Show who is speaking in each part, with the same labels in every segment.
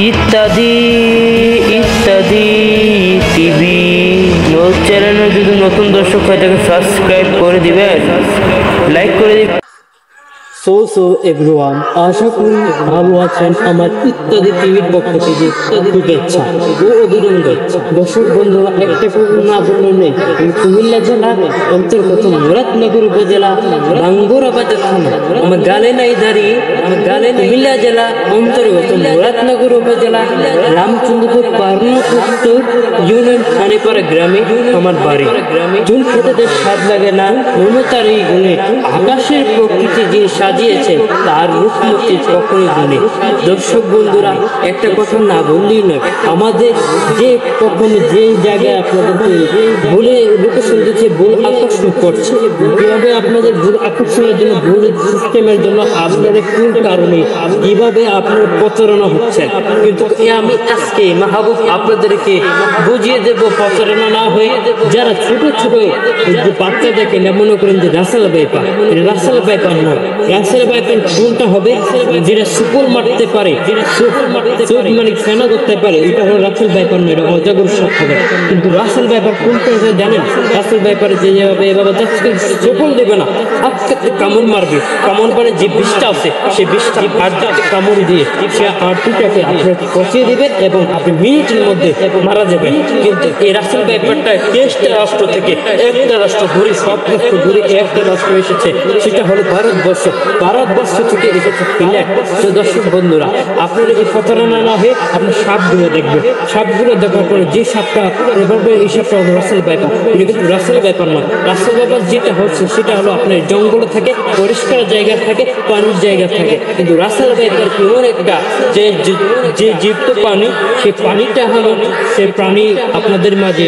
Speaker 1: ইত্যাদি ইত্যাদি টিভি চ্যানেলে যদি নতুন দর্শক হয় তাকে সাবস্ক্রাইব করে দিবেন, লাইক করে দিবেন।
Speaker 2: সো এভরিওয়ান, আশা করি ভালো আছেন। আমার ইত্যাদি টিভির পক্ষ থেকে শুভেচ্ছা ও অভিনন্দন। দর্শক বন্ধুরা, একটা খবর না বললে নেই। কুমিল্লা জেলার অন্তর্গত মুরাদনগর উপজেলা বাঙ্গুরা বাজার থানা, আমার গালে নাই দাঁড়িয়ে কুমিল্লা জেলা অন্তর্গত মুরাদনগর উপজেলা রামচন্দ্রপুর পারনা উত্তর ইউনিয়ন খানিপাড়া গ্রামে আমার বাড়ি। চুল খেতে স্বাদ লাগে না, মমতার এই গুণে আকাশের প্রকৃতি যে সাজিয়েছে তার রূপমূর্তি কখনই গুণে। দর্শক বন্ধুরা, একটা কথা না বললেই নয়, আমাদের যে কখনো যেই জায়গায় আপনাদের ভুলে লোকেশন দিচ্ছে, ভুল আকর্ষণ করছে, কিভাবে আপনাদের ভুল আকর্ষণের জন্য, ভুল সিস্টেমের জন্য, আপনাদের কোন কারণে কিভাবে আপনার প্রতারণা হচ্ছে। কিন্তু আমি আজকে মাহবুব আপনাদেরকে বুঝিয়ে দেব প্রতারণা না হয়ে। যারা ছোট ছোট বাচ্চাদেরকে মনে করেন যে রাসেল বাইপার, রাসেল বাইপার নয়। রাসেল বাইপার কোনটা হবে? যেটা সুপর মারতে পারে, মানে ফেনা করতে পারে, এটা হলো রাসেল বাইপার নয়, এটা অজাগর সাপ হবে। কিন্তু রাসেল বাইপার কোনটা জানেন? রাসেল বাইপারে যেভাবে এভাবে সুপল দেবে না, আজকে কামড় মারবে, কামড় মানে যে বিষটা আছে সেই বিষটা হাড়টাকে কামড় দিয়ে সে হাড়টিটাকে আপনি পচিয়ে দিবেন এবং আপনি মিনিটের মধ্যে মারা যাবেন। কিন্তু এই রাসেল বাইপারটা টেস্ট রাষ্ট্র থেকে একটা রাষ্ট্র ঘুরে, সব রাষ্ট্র ঘুরে একটা রাষ্ট্র এসেছে, সেটা হলো ভারতবর্ষ থেকে এসেছে সিলেট। তো দর্শক বন্ধুরা, আপনারা এই প্রতারণা না হয়ে আপনি সাপগুলো দেখবেন। সাপগুলো দেখার পরে যে সাপটা এই সাপটা হলো রাসেল বাইপার, কিন্তু রাসেল বাইপার নয়। রাসেল বাইপার যেটা হচ্ছে সেটা হলো আপনার জঙ্গলে থাকে, পরিষ্কার জায়গা থাকে, পানির জায়গা থাকে। কিন্তু রাসেল বাইপার এমন একটা যে জীবিত পানি, সে পানিটা হলো সে প্রাণী আপনাদের মাঝে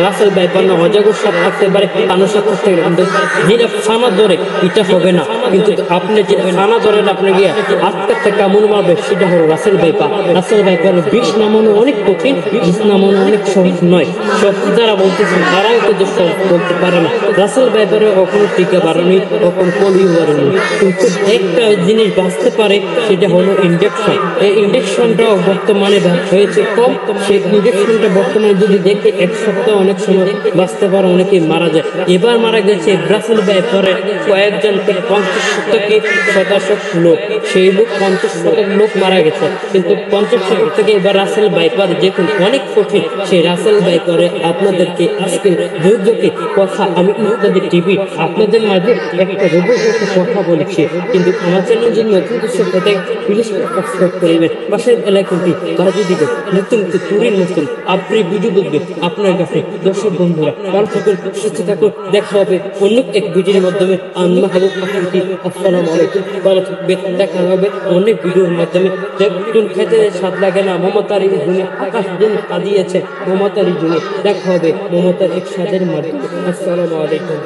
Speaker 2: রাসেল বাইপার না, অজাগর সাপ থাকতে পারে, কানো সাপ থাকতে পারে, কিন্তু যেটা ফানা ধরে এটা হবে না। কিন্তু আপনি যে ফানা ধরেন, আপনি গিয়ে আটকাতে কামড় মারবে, সেটা হলো রাসেল বাইপার। রাসেল বাইপার বিষ নামানো অনেক কঠিন, বিষ নামানো অনেক সহজ নয়। সব যারা বলতেছেন তারাও কিন্তু সহজ বলতে পারে না। রাসেল বাইপারে কখনো টিকা বাড়ানি, কখনো পোলিও বাড়ানি, কিন্তু একটা জিনিস বাঁচতে পারে, সেটা হলো ইনজেকশন। এই ইনজেকশনটাও বর্তমানে হয়েছে কম। সেই ইনজেকশনটা বর্তমানে যদি দেখে এক সপ্তাহ অনেক সময় বাঁচতে পারে, অনেকে মারা যায়। এবার মারা গেছে রাসেল বাইপারে কয়েকজন 50% লোক, সেই লোক 50% লোক মারা গেছে। কিন্তু 50% থেকে এবার রাসেল বাইপার দেখুন অনেক কঠিন। সেই রাসেল বাইপারে আপনাদেরকে আজকে দুর্যোগে কথা, আমি ইত্যাদি টিভি আপনাদের মাঝে একটা রোগের কথা বলছি। কিন্তু আমার চ্যানেল যদি নতুন দর্শক হতে প্লিজ সাবস্ক্রাইব করবেন, পাশের এলাকাটি বাজিয়ে দিবেন, নতুন চুরির নতুন আপনি ভিডিও দেখবেন আপনার কাছে। দর্শক বন্ধুরা, ভালো থাকুন, সুস্থ থাকুন, দেখা হবে অন্য এক ভিডিওর মাধ্যমে। আমি মাহবুব আকৃতি, আসসালামু আলাইকুম। ভালো থাকবেন, দেখা হবে অনেক ভিডিওর মাধ্যমে। দেখুন খেতে স্বাদ লাগে না, মমতার এই জন্য আকাশ দিন কাঁদিয়েছে, মমতার এই জন্য দেখা হবে মমতার এক স্বাদের মাধ্যমে। আসসালামু আলাইকুম।